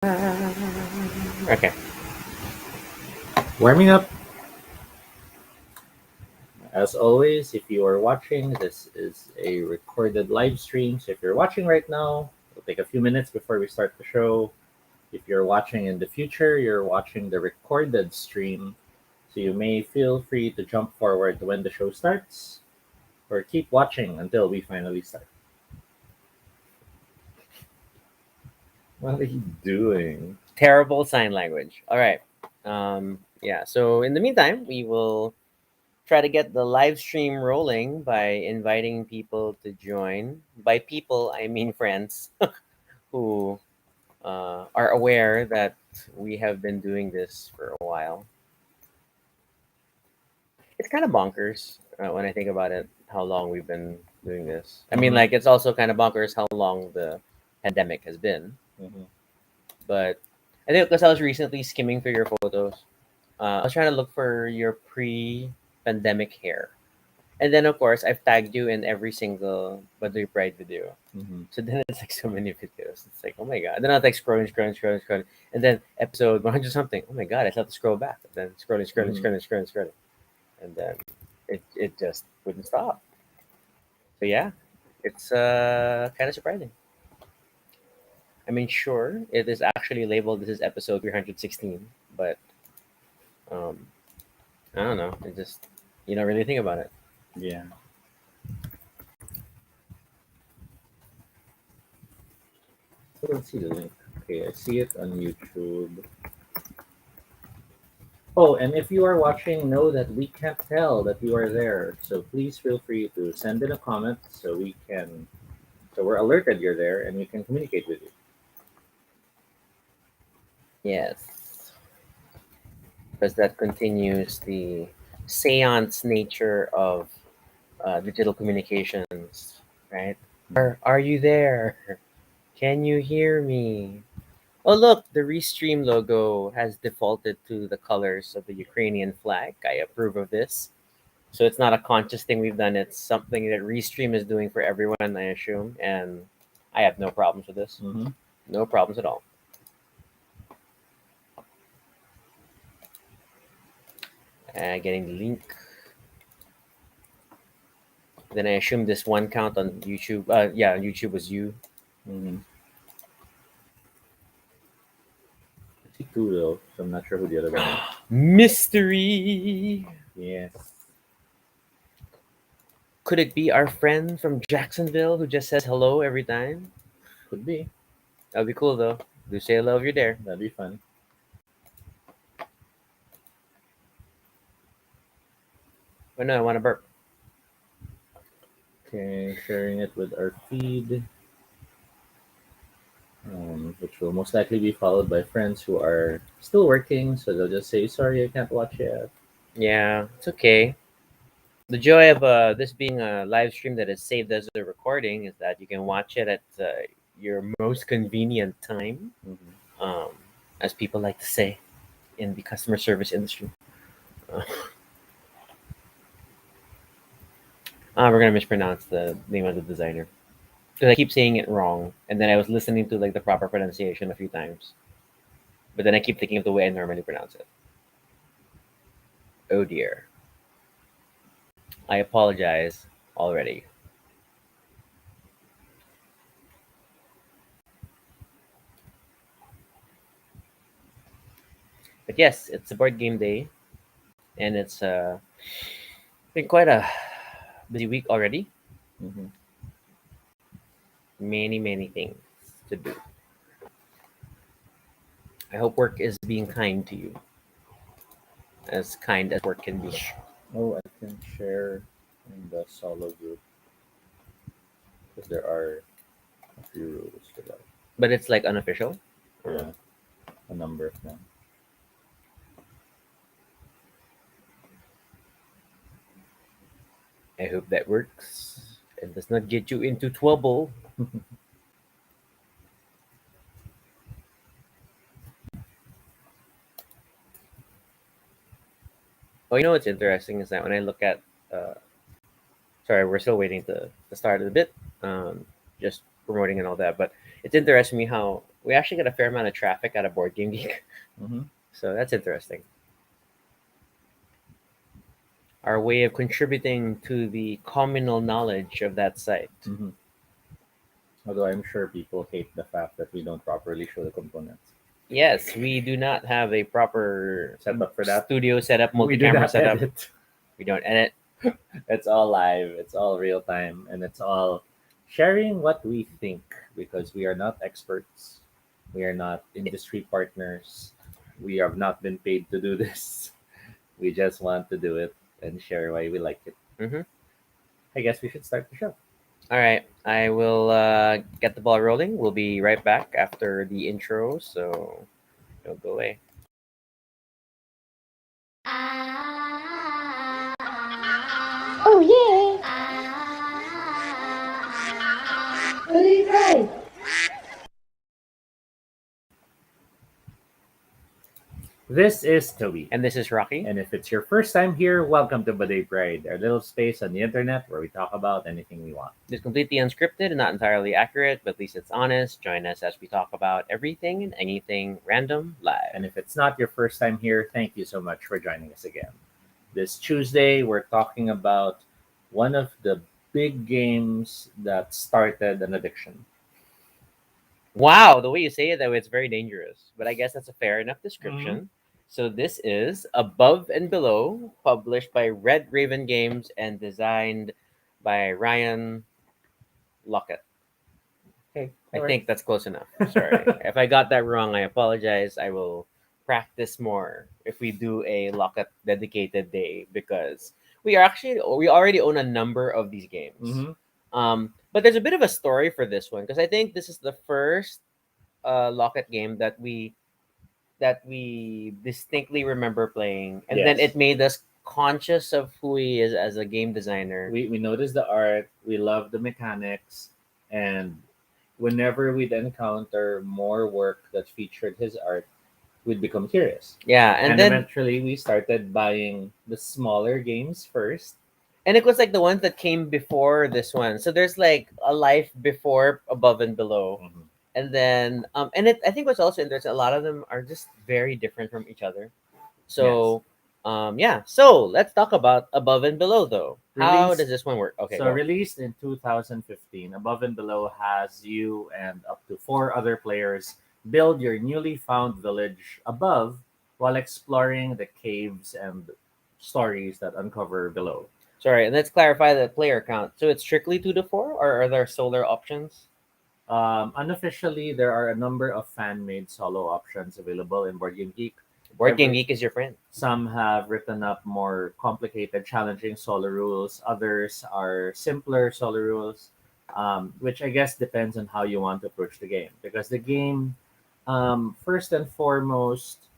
Okay. Warming up. As always, if you are watching, this is a recorded live stream. So if you're watching right now, it'll take a few minutes before we start the show. If you're watching in the future, you're watching the recorded stream. So you may feel free to jump forward when the show starts or keep watching until we finally start. What are you doing? Terrible sign language. All right. Yeah. So in the meantime, we will try to get the live stream rolling by inviting people to join. By people, I mean friends who are aware that we have been doing this for a while. It's kind of bonkers when I think about it, how long we've been doing this. I mean, Mhm, like, it's also kind of bonkers how long the pandemic has been. mhm, But I think because I was recently skimming through your photos, I was trying to look for your pre-pandemic hair, and then of course I've tagged you in every single Baduy Pride video. mhm, So then it's like so many videos. It's like, oh my god. And then I was like scrolling, and then episode 100 something. Oh my god, I still have to scroll back. And then mhm. scrolling, and then it just wouldn't stop. So yeah, it's kind of surprising. I mean, sure, it is actually labeled this is episode 316, but um, I don't know. It just you don't really think about it. Yeah. I don't see the link. Okay, I see it on YouTube. Oh, and if you are watching, know that we can't tell that you are there. So please feel free to send in a comment so we're alerted you're there and we can communicate with you. Yes, because that continues the seance nature of digital communications, right? Are you there? Can you hear me? Oh, look, the Restream logo has defaulted to the colors of the Ukrainian flag. I approve of this. So it's not a conscious thing we've done. It's something that Restream is doing for everyone, I assume. And I have no problems with this. Mm-hmm. No problems at all. Getting the link. Then I assume this one count on YouTube. Yeah, on YouTube was you. Mm-hmm. I see two though, so I'm not sure who the other one is. Mystery. Yes, Could it be our friend from Jacksonville who just says hello every time? could be. That'd be cool though. Do say hello if you're there. That'd be fun. Oh no, I want to burp. Okay, sharing it with our feed, which will most likely be followed by friends who are still working, so they'll just say, "Sorry, I can't watch yet." Yeah, it's okay. The joy of this being a live stream that is saved as a recording is that you can watch it at your most convenient time, Mm-hmm. um, as people like to say in the customer service industry. Uh, we're gonna mispronounce the name of the designer because I keep saying it wrong, and then I was listening to like the proper pronunciation a few times, but then I keep thinking of the way I normally pronounce it. Oh dear, I apologize already. But yes, it's a board game day, and it's been quite a busy week already. Mm-hmm. Many things to do. I hope work is being kind to you, as kind as work can be. Oh, I can share in the solo group because there are a few rules to that. But it's like unofficial. Yeah, a number of them. I hope that works and does not get you into trouble. Oh, you know what's interesting is that when I look at, uh, sorry, we're still waiting to start a bit, just promoting and all that. But it's interesting me how We actually get a fair amount of traffic out of Board Game Geek, Mm-hmm. so that's interesting. Our way of contributing to the communal knowledge of that site. Mm-hmm. Although I'm sure people hate the fact that we don't properly show the components. Yes, we do not have a proper Set up for that. studio setup, We do multi-camera not setup. edit. We don't edit. It's all live. It's all real time, and it's all sharing what we think because we are not experts. We are not industry partners. We have not been paid to do this. We just want to do it and share why we like it. Hmm. I guess we should start the show. All right, I will get the ball rolling. We'll be right back after the intro, so don't go away. Oh yeah! Really great! This is Toby. And this is Rocky. And if it's your first time here, welcome to Baduy Pride, our little space on the internet where we talk about anything we want. It's completely unscripted and not entirely accurate, but at least it's honest. Join us as we talk about everything and anything random live. And if it's not your first time here, thank you so much for joining us again. This Tuesday, we're talking about one of the big games that started an addiction. Wow, the way you say it, though, it's very dangerous. But I guess that's a fair enough description. Mm-hmm. So this is Above and Below, published by Red Raven Games and designed by Ryan Laukat. Okay, I think that's close enough. Sorry. If I got that wrong, I apologize. I will practice more if we do a Laukat dedicated day because we already own a number of these games. Mm-hmm. But there's a bit of a story for this one because I think this is the first Laukat game that we distinctly remember playing, and then Yes. it made us conscious of who he is as a game designer. We noticed the art, we love the mechanics, and whenever we'd encounter more work that featured his art, we'd become curious. Yeah, And then eventually we started buying the smaller games first. and it was like the ones that came before this one. So there's like a life before Above and Below. Mhm. And then and it I think what's also interesting, a lot of them are just very different from each other. So yeah. So let's talk about Above and Below though. How Released- does this one work? Okay. So go. released in 2015, Above and Below has you and up to 4 other players build your newly found village above while exploring the caves and stories that uncover below. Sorry, and let's clarify the player count. So it's strictly 2 to 4, or are there solar options? Unofficially, there are a number of fan-made solo options available in Board Game Geek. Board Game Every- Geek is your friend. Some have written up more complicated, challenging solo rules. Others are simpler solo rules, which I guess depends on how you want to approach the game. Because the game, first and foremost,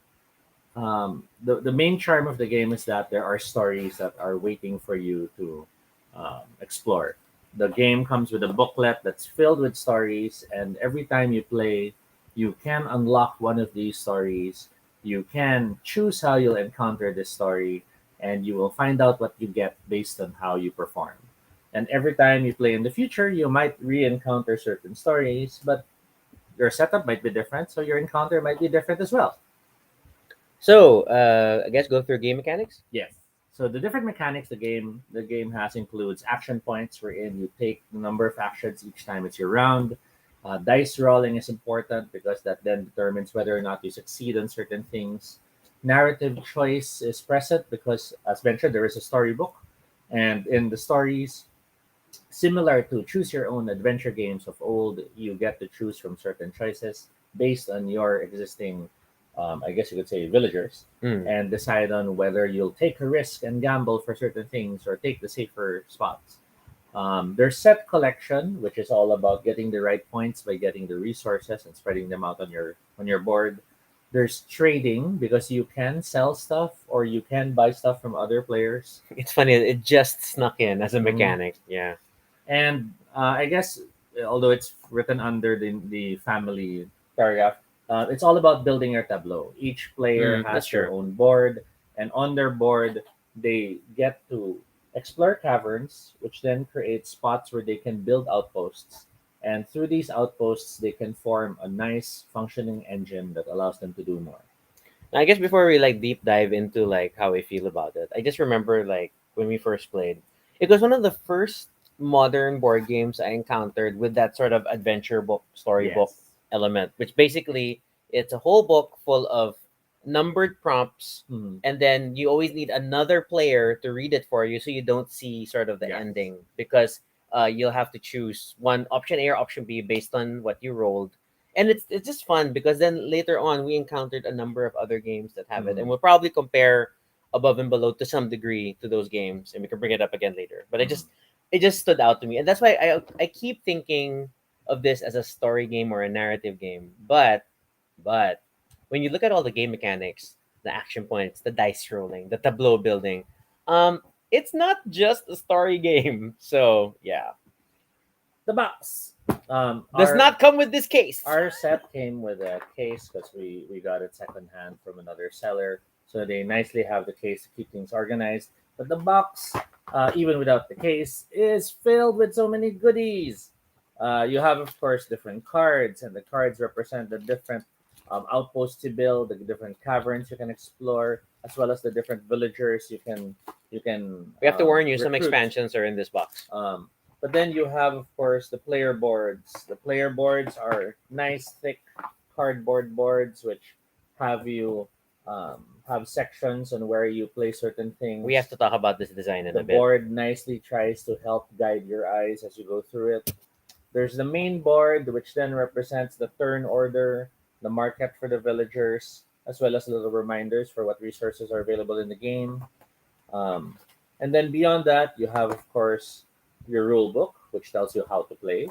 the main charm of the game is that there are stories that are waiting for you to explore. The game comes with a booklet that's filled with stories, and every time you play, you can unlock one of these stories. You can choose how you'll encounter this story, and you will find out what you get based on how you perform. And every time you play in the future, you might re encounter certain stories, but your setup might be different, so your encounter might be different as well. So I guess go through game mechanics. Yes. So the different mechanics the game has includes action points wherein you take the number of actions each time it's your round. Dice rolling is important because that then determines whether or not you succeed on certain things. Narrative choice is present because, as mentioned, there is a storybook, and in the stories, similar to choose your own adventure games of old, you get to choose from certain choices based on your existing, I guess you could say, villagers, Mm. and decide on whether you'll take a risk and gamble for certain things or take the safer spots. There's set collection, which is all about getting the right points by getting the resources and spreading them out on your board. There's trading because you can sell stuff or you can buy stuff from other players. It's funny. It just snuck in as a Mhm. mechanic. Yeah. And I guess, although it's written under the family paragraph, it's all about building your tableau. Each player That's has their true. own board, and on their board, they get to explore caverns, which then create spots where they can build outposts. And through these outposts, they can form a nice functioning engine that allows them to do more. I guess before we like deep dive into like how we feel about it, I just remember like when we first played, it was one of the first modern board games I encountered with that sort of adventure book, storybook Yes. element, which basically it's a whole book full of numbered prompts, Mhm. and then you always need another player to read it for you, so you don't see sort of the Yes. ending because you'll have to choose one option A or option B based on what you rolled, and it's just fun because then later on we encountered a number of other games that have it, and Mhm. we'll probably compare above and below to some degree to those games, and we can bring it up again later. But Mhm. it just stood out to me, and that's why I keep thinking of this as a story game or a narrative game. But when you look at all the game mechanics, the action points, the dice rolling, the tableau building, it's not just a story game. So yeah, The box. does Our not come with this case. our set came with a case because we got it secondhand from another seller. So they nicely have the case to keep things organized. But the box, even without the case, is filled with so many goodies. You have, of course, different cards, and the cards represent the different outposts to build, the different caverns you can explore, as well as the different villagers you can We have to warn you, some recruit. expansions are in this box. But then you have, of course, the player boards. The player boards are nice, thick cardboard boards which have you have sections on where you place certain We have things. to talk about this design in The a bit. board nicely tries to help guide your eyes as you go through it. There's the main board, which then represents the turn order, the market for the villagers, as well as little reminders for what resources are available in the game. Um, and then beyond that, you have, of course, your rule book, which tells you how to play.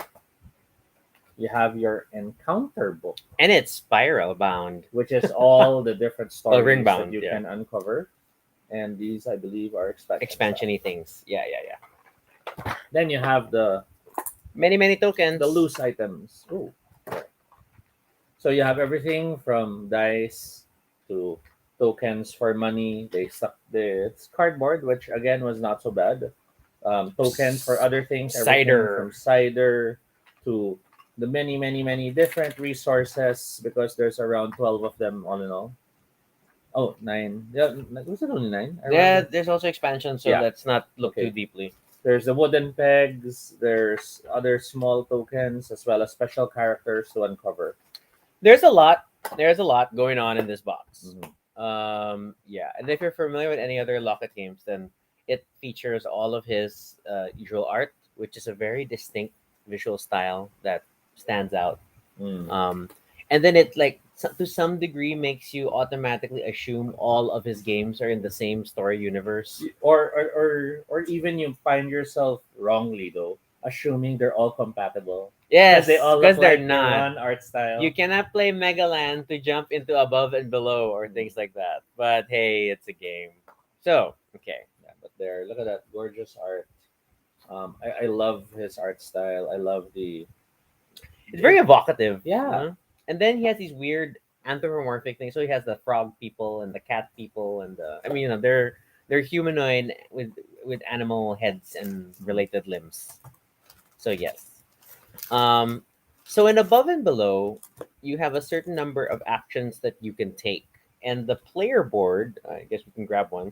You have your encounter book, And it's spiral bound. which is all the different Well, ring stories that bound, you yeah. can uncover. And these, I believe, are expansion stuff. Expansiony things. Yeah, yeah, yeah. Then you have the Many tokens. loose items. Ooh, there. So you have everything from dice to tokens for money. They stuck the it's cardboard, which again was not so bad. Tokens for other things, everything Cider. from cider to the many different resources because there's around 12 of them all in all. Oh, nine. Yeah, was it only nine? I Yeah, remember. there's also expansion, so Yeah. let's not look too Okay. deeply. There's the wooden pegs. There's other small tokens as well as special characters to uncover. There's a lot. There's a lot going on in this box. Mhm. Yeah, and if you're familiar with any other Locket games, then it features all of his usual art, which is a very distinct visual style that stands out. Mm. Um, and then it like to some degree makes you automatically assume all of his games are in the same story universe. Or even you find yourself wrongly though, assuming they're all compatible because they Yes, all look because they're like they're not. one art style. You cannot play Megaland to jump into above and below or things like that. But hey, it's a game. So, okay. Yeah, but there, look at that gorgeous art. I love his art style. I love the It's very evocative. yeah. And then he has these weird anthropomorphic things. So he has the frog people and the cat people and the I mean, they're humanoid with animal heads and related limbs. So yes. Um so in above and below, you have a certain number of actions that you can take. And the player board, I guess we can grab one,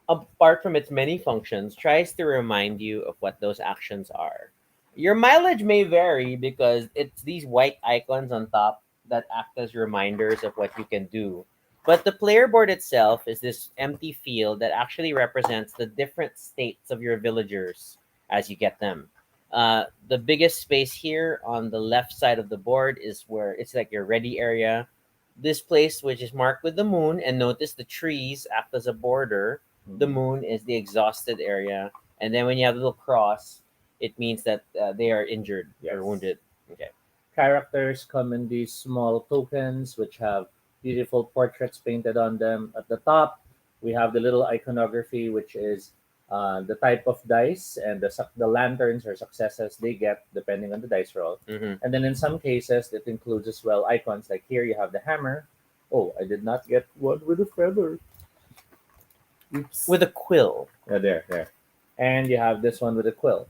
apart from its many functions, tries to remind you of what those actions are. Your mileage may vary because it's these white icons on top that act as reminders of what you can do. But the player board itself is this empty field that actually represents the different states of your villagers as you get them. The biggest space here on the left side of the board is where it's like your ready area. This place, which is marked with the moon, and notice the trees act as a border. The Mhm. moon is the exhausted area, and then when you have a little cross, it means that they are injured Yes. or wounded. Okay. Characters come in these small tokens which have beautiful portraits painted on them. At the top, we have the little iconography, which is the type of dice and the lanterns or successes they get depending on the dice roll. Hmm. And then in some cases, it includes as well icons like here you have the hammer. Oh, I did not get one with a feather. Oops. With a quill. Yeah, there. And you have this one with a quill.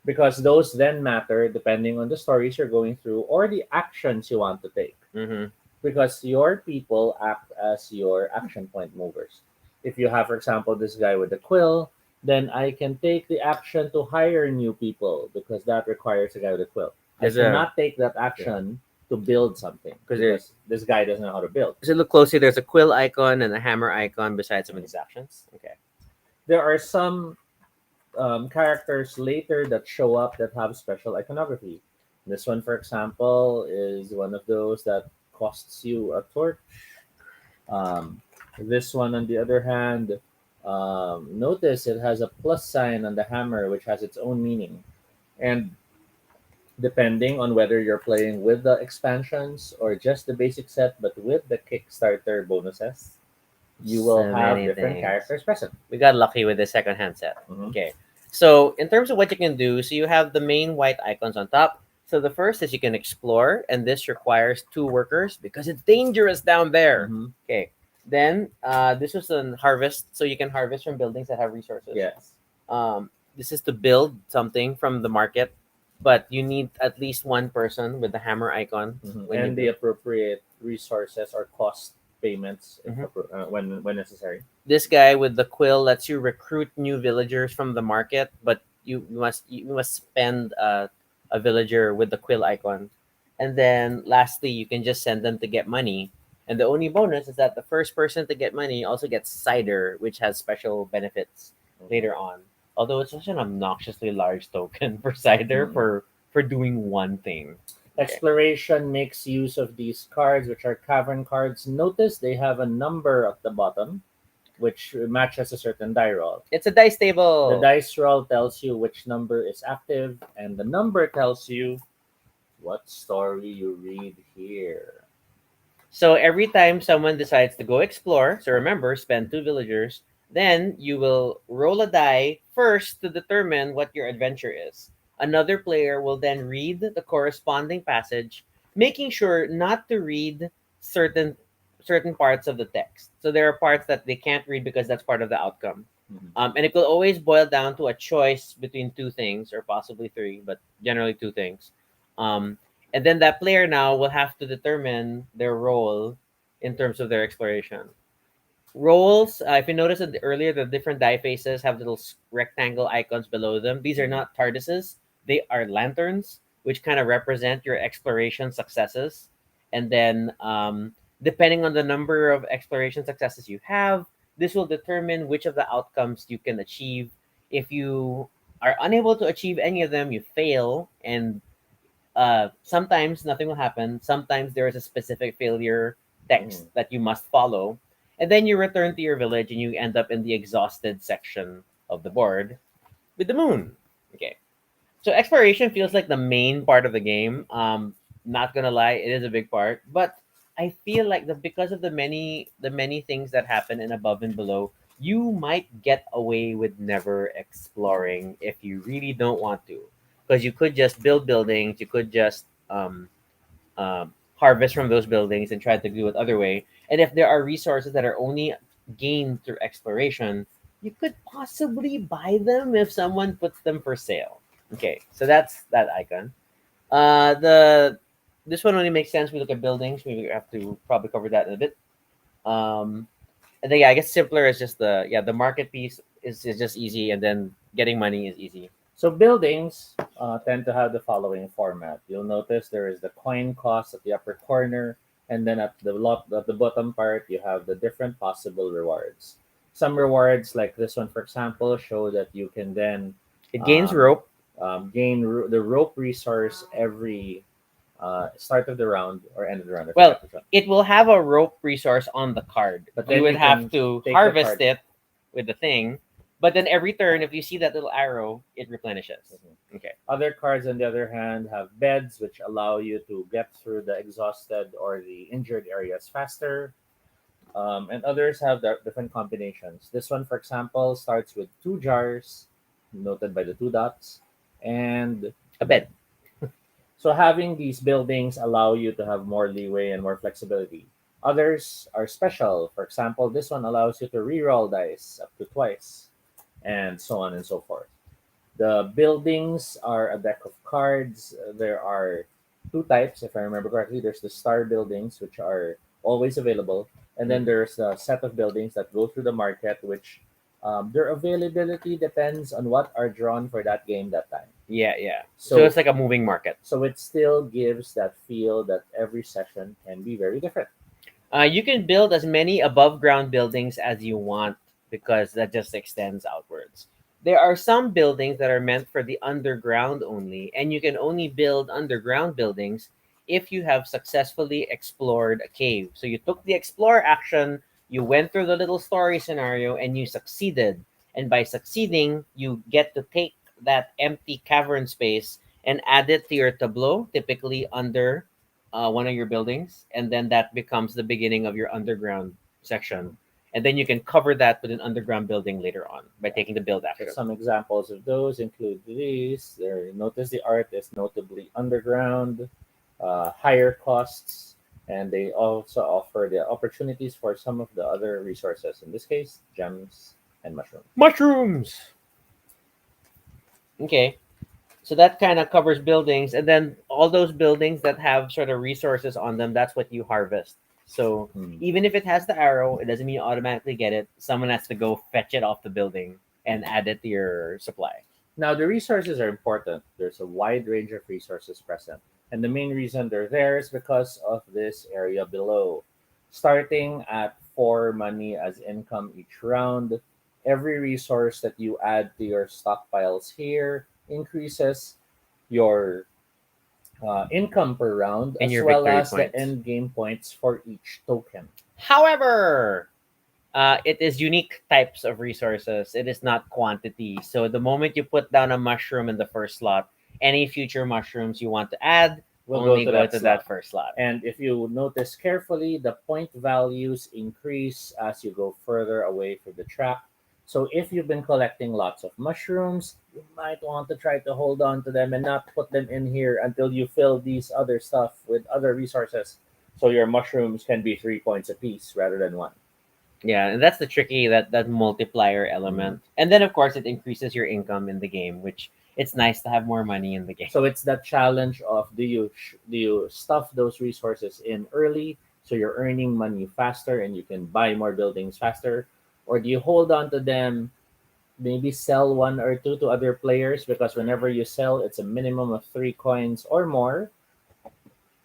because those then matter depending on the stories you're going through or the actions you want to take. Mm-hmm. Because your people act as your action point movers. If you have, for example, this guy with the quill, then I can take the action to hire new people because that requires a guy with a quill. I There's a cannot take that action to build something because because this guy doesn't know how to build. As you look closely, there's a quill icon and a hammer icon beside some of these actions. Okay. There are some characters later that show up that have special iconography. This one, for example, is one of those that costs you a torch. Um, this one, on the other hand, notice it has a plus sign on the hammer, which has its own meaning. And depending on whether you're playing with the expansions or just the basic set, but with the Kickstarter bonuses, you will So have many different things. characters present. We got lucky with the second hand set. Mhm. Okay. So in terms of what you can do, so you have the main white icons on top. So the first is you can explore, and this requires 2 workers because it's dangerous down there. Mhm. Okay. Then this was a harvest, so you can harvest from buildings that have resources. Yes. This is to build something from the market, but you need at least 1 person with the hammer icon. Mhm. When you And the build. appropriate resources or cost payments if Mhm. when necessary. This guy with the quill lets you recruit new villagers from the market, but you must spend a villager with the quill icon, and then lastly you can just send them to get money. And the only bonus is that the first person to get money also gets cider, which has special benefits later on. Although it's such an obnoxiously large token for cider Mhm. for doing one thing. Okay. Exploration makes use of these cards, which are cavern cards. Notice they have a number at the bottom, which matches a certain die roll. It's a dice table. The dice roll tells you which number is active, and the number tells you what story you read here. So every time someone decides to go explore, so remember, spend 2 villagers, then you will roll a die first to determine what your adventure is. Another player will then read the corresponding passage, making sure not to read certain certain parts of the text. So there are parts that they can't read because that's part of the outcome. Mhm. And it will always boil down to a choice between 2 things, or possibly 3, but generally 2 things. Um, and then that player now will have to determine their role in terms of their exploration. Roles, if you notice that earlier, the different die faces have little rectangle icons below them. These are not TARDISes, they are lanterns, which kind of represent your exploration successes. And then, depending on the number of exploration successes you have, this will determine which of the outcomes you can achieve. If you are unable to achieve any of them, you fail, and sometimes nothing will happen. Sometimes there is a specific failure text Mhm. that you must follow. And then you return to your village and you end up in the exhausted section of the board with the moon. Okay. So exploration feels like the main part of the game. Not gonna lie, it is a big part. But I feel like because of the many things that happen in above and below, you might get away with never exploring if you really don't want to. Because you could just build buildings, you could just harvest from those buildings and try to do it other way. And if there are resources that are only gained through exploration, you could possibly buy them if someone puts them for sale. Okay, so that's that icon. The This one only makes sense. We look at buildings. We have to probably cover that in a bit. Um, and then yeah, I guess simpler is just the market piece is just easy, and then getting money is easy. So buildings tend to have the following format. You'll notice there is the coin cost at the upper corner, and then at the bottom part you have the different possible rewards. Some rewards, like this one, for example, show that you can then It gains um, rope. the rope resource every start of the round or end of the round. I Well, forgot which one. it will have a rope resource on the card. But You then would you have can to take the harvest card. it with the thing, but then every turn, if you see that little arrow, it replenishes. Mhm. Okay. Other cards, on the other hand, have beds, which allow you to get through the exhausted or the injured areas faster. And others have different combinations. This one, for example, starts with 2 jars, noted by the 2 dots, and A bed. so having these buildings allow you to have more leeway and more flexibility. Others are special. For example, this one allows you to reroll dice up to twice, and so on and so forth. The buildings are a deck of cards. There are two types, if I remember correctly. There's the star buildings, which are always available, and then Mhm. there's a set of buildings that go through the market, which their availability depends on what are drawn for that game that time. Yeah, yeah. So it's So, like a moving market. so it still gives that feel that every session can be very different. You can build as many above ground buildings as you want because that just extends outwards. There are some buildings that are meant for the underground only, and you can only build underground buildings if you have successfully explored a cave. So you took the explore action, you went through the little story scenario, and you succeeded. And by succeeding, you get to take that empty cavern space and add it to your tableau, typically under one of your buildings, and then that becomes the beginning of your underground section. And then you can cover that with an underground building later on by taking the build So action. some examples of those include these. There, notice the art is notably underground, higher costs, and they also offer the opportunities for some of the other resources. In this case, gems and mushrooms. Mushrooms. Okay, so that kind of covers buildings, and then all those buildings that have sort of resources on them, that's what you harvest. So Hmm. even if it has the arrow, it doesn't mean you automatically get it. Someone has to go fetch it off the building and add it to your supply. Now, the resources are important. There's a wide range of resources present. And the main reason they're there is because of this area below. Starting at 4 money as income each round, every resource that you add to your stockpiles here increases your income per round And as your well victory as the points. end game points for each token. However, it is unique types of resources. It is not quantity. So the moment you put down a mushroom in the first slot, any future mushrooms you want to add We'll go only to go that to that slot. first slot. And if you notice carefully, the point values increase as you go further away from the track. So if you've been collecting lots of mushrooms, you might want to try to hold on to them and not put them in here until you fill these other stuff with other resources. So your mushrooms can be 3 points apiece rather than one. Yeah, and that's the tricky that multiplier Mhm. element. And then of course it increases your income in the game, which it's nice to have more money in the game. So it's that challenge of do you stuff those resources in early so you're earning money faster and you can buy more buildings faster, or do you hold on to them, maybe sell one or two to other players because whenever you sell, it's a minimum of 3 coins or more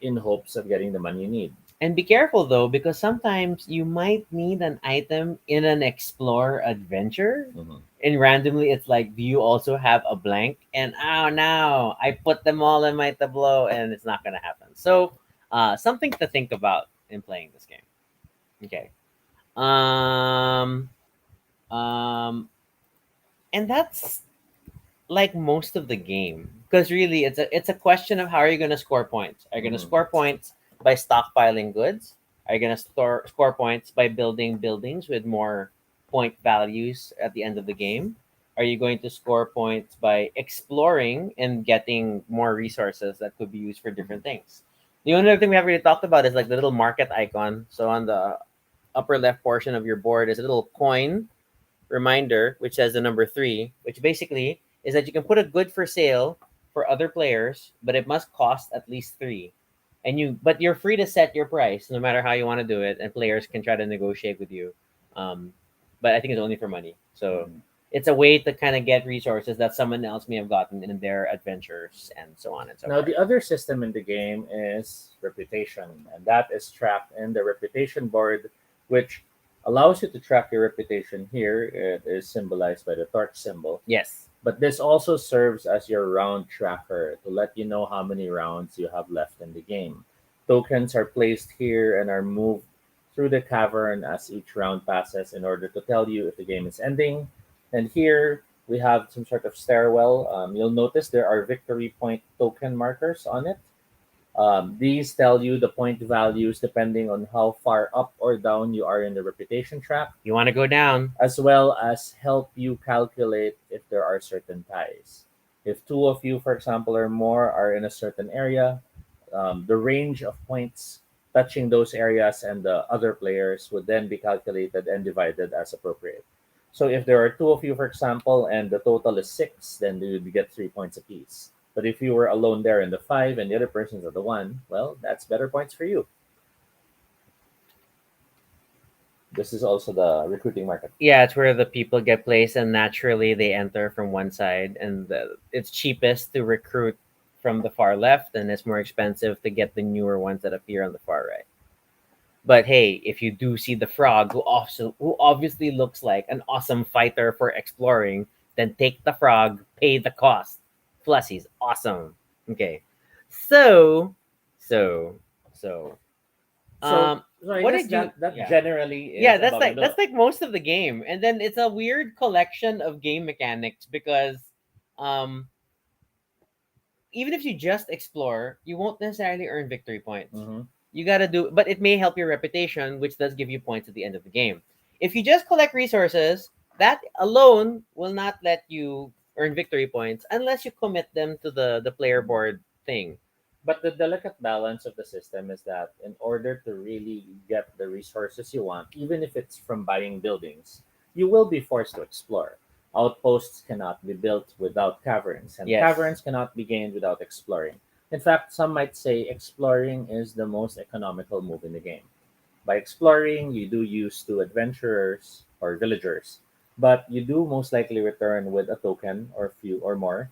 in hopes of getting the money you need. And be careful though, because sometimes you might need an item in an explore adventure. Mhm. And randomly, it's like, do you also have a blank? And oh no, I put them all in my tableau, and it's not gonna happen. So, something to think about in playing this game. Okay. Um. Um. And that's like most of the game, because really it's a question of how are you going to score points. Are you going to Mhm. score points by stockpiling goods? Are you going to score points by building buildings with more point values at the end of the game? Are you going to score points by exploring and getting more resources that could be used for different things? The only other thing we haven't really talked about is like the little market icon. So on the upper left portion of your board is a little coin reminder which says the number three, which basically is that you can put a good for sale for other players, but it must cost at least three. But you're free to set your price no matter how you want to do it, and players can try to negotiate with you. Um, but I think it's only for money. So Mhm. it's a way to kind of get resources that someone else may have gotten in their adventures and so on and so Now, forth. the other system in the game is reputation, and that is tracked in the reputation board, which allows you to track your reputation here. It is symbolized by the torch symbol. Yes. But this also serves as your round tracker to let you know how many rounds you have left in the game. Tokens are placed here and are moved through the cavern as each round passes in order to tell you if the game is ending. And here we have some sort of stairwell. You'll notice there are victory point token markers on it. These tell you the point values depending on how far up or down you are in the reputation track, You want to go down? as well as help you calculate if there are certain ties. If two of you, for example, or more are in a certain area, the range of points touching those areas and the other players would then be calculated and divided as appropriate. So if there are two of you, for example, and the total is 6, then you would get 3 points apiece. But if you were alone there in the 5 and the other person's at the 1, well, that's better points for you. This is also the recruiting market. Yeah, it's where the people get placed, and naturally they enter from one side, and it's cheapest to recruit from the far left, and it's more expensive to get the newer ones that appear on the far right. But hey, if you do see the frog, who obviously looks like an awesome fighter for exploring, then take the frog, pay the cost. Plus, he's awesome. Okay, so, so, so, So, um, so I what guess did you? that Yeah, generally yeah, is above and below. that's like most of the game, and then it's a weird collection of game mechanics because, um, even if you just explore, you won't necessarily earn victory points. Mm-hmm. You gotta do, but it may help your reputation, which does give you points at the end of the game. If you just collect resources, that alone will not let you earn victory points unless you commit them to the player board thing. But the delicate balance of the system is that in order to really get the resources you want, even if it's from buying buildings, you will be forced to explore. Outposts cannot be built without caverns, and Yes. caverns cannot be gained without exploring. In fact, some might say exploring is the most economical move in the game. By exploring, you do use two adventurers or villagers, but you do most likely return with a token or few or more.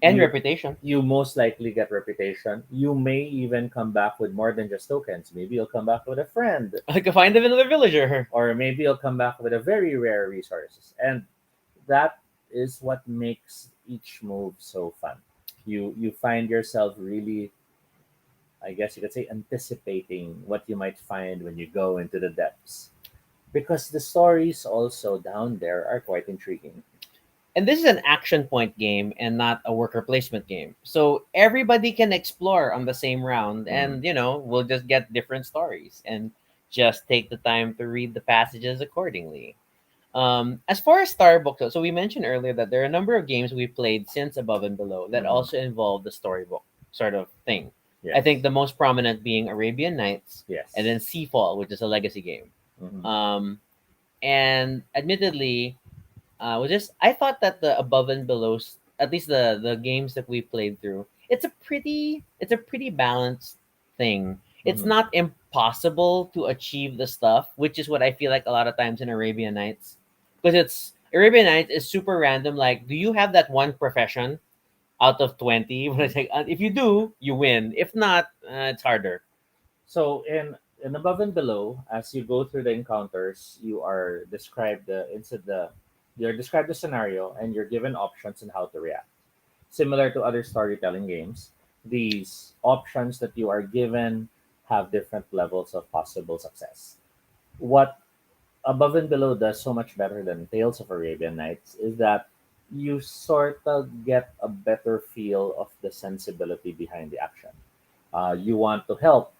And You reputation. you most likely get reputation. You may even come back with more than just tokens. Maybe you'll come back with a friend, I can find another villager. or maybe you'll come back with a very rare resources. And that is what makes each move so fun. You find yourself really, I guess you could say, anticipating what you might find when you go into the depths. Because the stories also down there are quite intriguing. And this is an action point game and not a worker placement game. So everybody can explore on the same round, Mm. and we'll just get different stories and just take the time to read the passages accordingly. As far as Starbook, so we mentioned earlier that there are a number of games we played since Above and Below that Mhm. also involve the storybook sort of thing. I Yes. think the most prominent being Arabian Nights, and Yes. then Seafall, which is a legacy game. Mhm. Um, and admittedly, was just I thought that the Above and Below, at least the games that we played through, it's a pretty balanced thing. It's Mhm. not impossible to achieve the stuff, which is what I feel like a lot of times in Arabian Nights, because it's Arabian Nights is super random. Like, do you have that one profession out of 20? But it's like, if you do, you win. If not, it's harder. So in above and below, as you go through the encounters, you are described the you're described the scenario and you're given options on how to react. Similar to other storytelling games, these options that you are given have different levels of possible success. What above and below does so much better than Tales of Arabian Nights is that you sort of get a better feel of the sensibility behind the action. You want to help,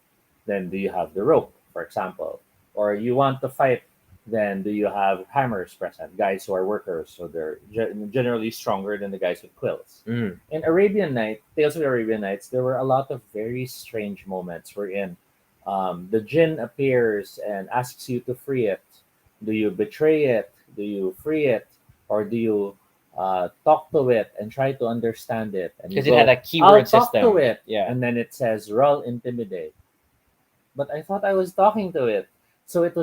then do you have the rope, for example? Or you want to fight, then do you have hammers present, guys who are workers, so they're generally stronger than the guys with quills. Mm. In Arabian Night, Tales of the Arabian Nights, there were a lot of very strange moments wherein the jinn appears and asks you to free it. Do you betray it? Do you free it? Or do you talk to it and try to understand it? And you Because it had go, a I'll keyword talk to system. it. Yeah. And then it says, roll intimidate. But I thought I was talking to it. So it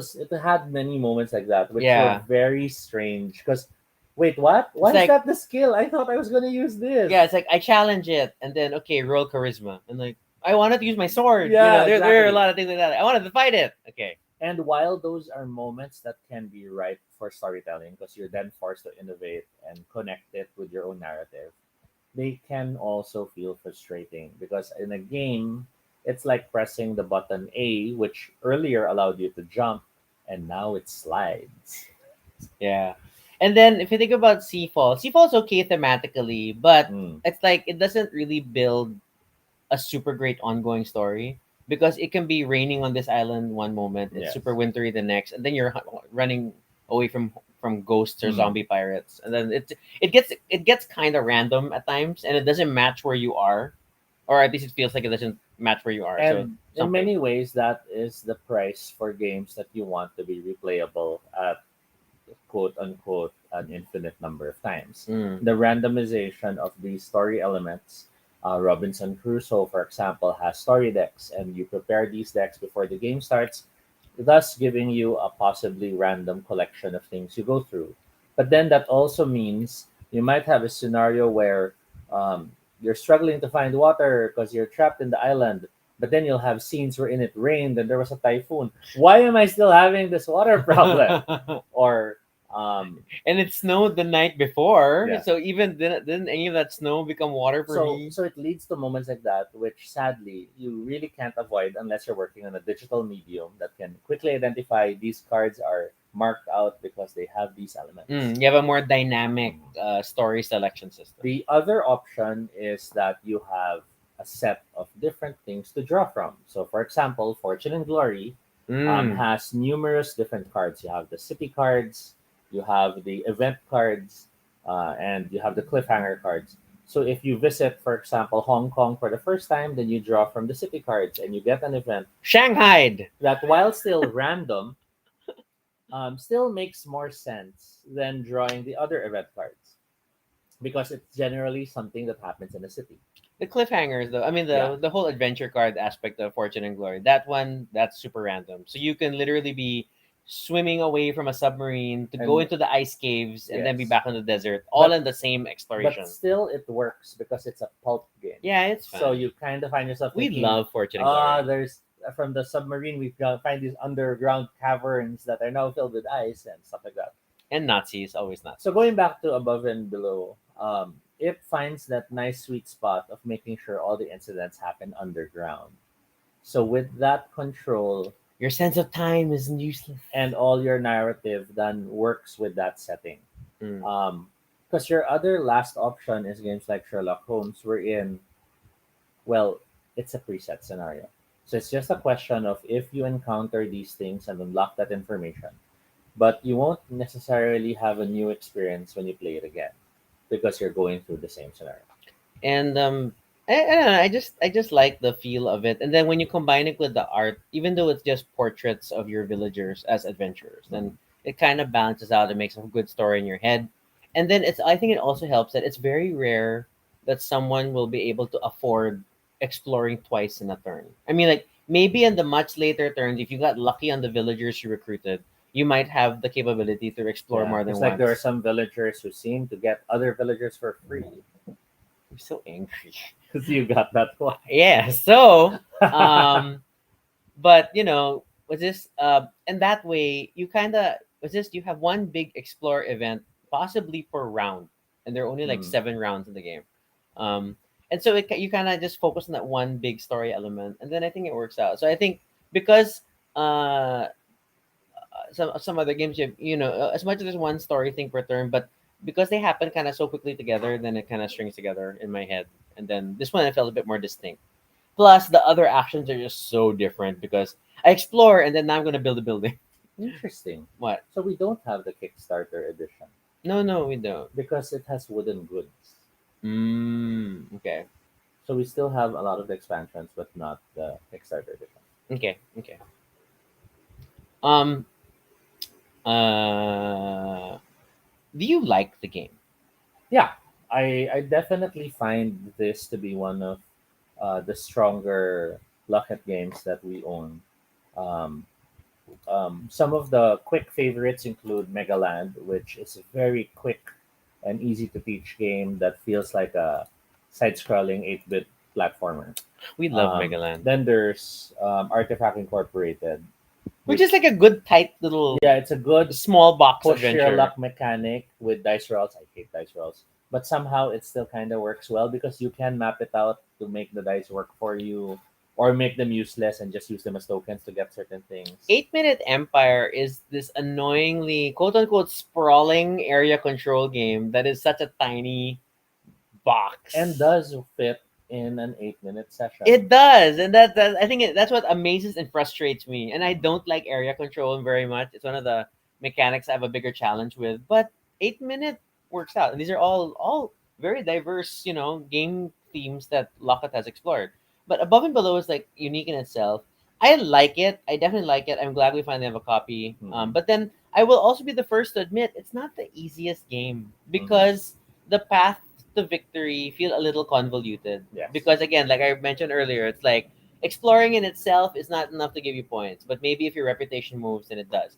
had many moments like that, which were Yeah. very strange. Because, wait, what? It's Why is like, that the skill? I thought I was going to use this. yeah, it's like I challenge it, and then okay, roll charisma, and like I wanted to use my sword. Yeah, There are a exactly. lot of things like that. I wanted to fight it. Okay. And while those are moments that can be ripe for storytelling, because you're then forced to innovate and connect it with your own narrative, they can also feel frustrating because in a game, it's like pressing the button A, which earlier allowed you to jump, and now it slides. Yeah. And then if you think about Seafall's okay thematically, but Mm, it's like it doesn't really build a super great ongoing story because it can be raining on this island one moment, it's yes. super wintry the next, and then you're running away from ghosts or Mm. zombie pirates, and then it gets kind of random at times, and it doesn't match where you are, or at least it feels like it doesn't match where you are. So And in something. many ways, that is the price for games that you want to be replayable at quote unquote an infinite number of times. Mm. The randomization of these story elements. Robinson Crusoe, for example, has story decks, and you prepare these decks before the game starts, thus giving you a possibly random collection of things you go through. But then that also means you might have a scenario where you're struggling to find water because you're trapped in the island. But then you'll have scenes wherein it rained and there was a typhoon. Why am I still having this water problem? Or And it snowed the night before, Yeah. so even didn't any of that snow become water for so me? so it leads to moments like that, which sadly you really can't avoid unless you're working on a digital medium that can quickly identify these cards are marked out because they have these elements. You have a more dynamic story selection system. The other option is that you have a set of different things to draw from. So, for example, Fortune and Glory has numerous different cards. You have the city cards, you have the event cards, and you have the cliffhanger cards. So, if you visit, for example, Hong Kong for the first time, then you draw from the city cards and you get an event Shanghai. that, while still random, still makes more sense than drawing the other event cards because it's generally something that happens in a city. The cliffhangers, though. I mean, Yeah. the whole adventure card aspect of Fortune and Glory. That one, that's super random. So you can literally be swimming away from a submarine to go And into the ice caves and then be yes. back in the desert, all But- in the same exploration. But still, it works because it's a pulp game. Yeah, it's fun. So you kind of find yourself we thinking, love Fortune and Glory. there's from the submarine we find these underground caverns that are now filled with ice and stuff like that. And Nazis, always Nazis. So going back to Above and Below, it finds that nice sweet spot of making sure all the incidents happen underground. So with that control Your sense of time is useless. and all your narrative then works with that setting. Mm. Because your other last option is games like Sherlock Holmes, wherein, well, it's a preset scenario. So it's just a question of if you encounter these things and unlock that information, but you won't necessarily have a new experience when you play it again because you're going through the same scenario. And I don't know, I just like the feel of it. And then when you combine it with the art, even though it's just portraits of your villagers as adventurers, then it kind of balances out and makes a good story in your head. And then I think it also helps that it's very rare that someone will be able to afford exploring twice in a turn. I mean, like maybe in the much later turns, if you got lucky on the villagers you recruited, you might have the capability to explore Yeah, more than it's once. like there are some villagers who seem to get other villagers for free I'm so angry. because you got that one. Yeah. So, but you know, with this, and that way you kind of with this you have one big explore event possibly per round, and there are only like Mm. 7 rounds in the game. And so you kind of just focus on that one big story element, and then I think it works out. So I think because some other games you know as much as there's one story thing per turn, but because they happen kind of so quickly together, then it kind of strings together in my head. And then this one I felt a bit more distinct. Plus the other actions are just so different because I explore and then now I'm gonna build a building. Interesting. What? So we don't have the Kickstarter edition No, we don't. because it has wooden goods. Okay. So we still have a lot of the expansions, but not the Kickstarter edition. Okay. Um. Uh. Do you like the game? Yeah, I definitely find this to be one of the stronger Locket games that we own. Um, some of the quick favorites include Megaland, which is a very quick and easy to teach game that feels like a side-scrolling 8-bit platformer. We love Megaland, Then there's Artifact Incorporated. which is like a good tight little Yeah, it's a good small box push adventure. your luck mechanic with dice rolls. I hate dice rolls, but somehow it still kind of works well because you can map it out to make the dice work for you, or make them useless and just use them as tokens to get certain things. 8 Minute Empire is this annoyingly quote unquote sprawling area control game that is such a tiny box And does fit in an 8-minute session. It does, and that I think that's what amazes and frustrates me. And I don't like area control very much. It's one of the mechanics I have a bigger challenge with. But 8 minute works out, and these are all very diverse, you know, game themes that Lockhart has explored. But Above and Below is like unique in itself. I like it. I definitely like it. I'm glad we finally have a copy. Mhm. But then I will also be the first to admit it's not the easiest game Mhm. because the path to victory feel a little convoluted. Yes. Because again, like I mentioned earlier, it's like exploring in itself is not enough to give you points, but maybe if your reputation moves, then it does.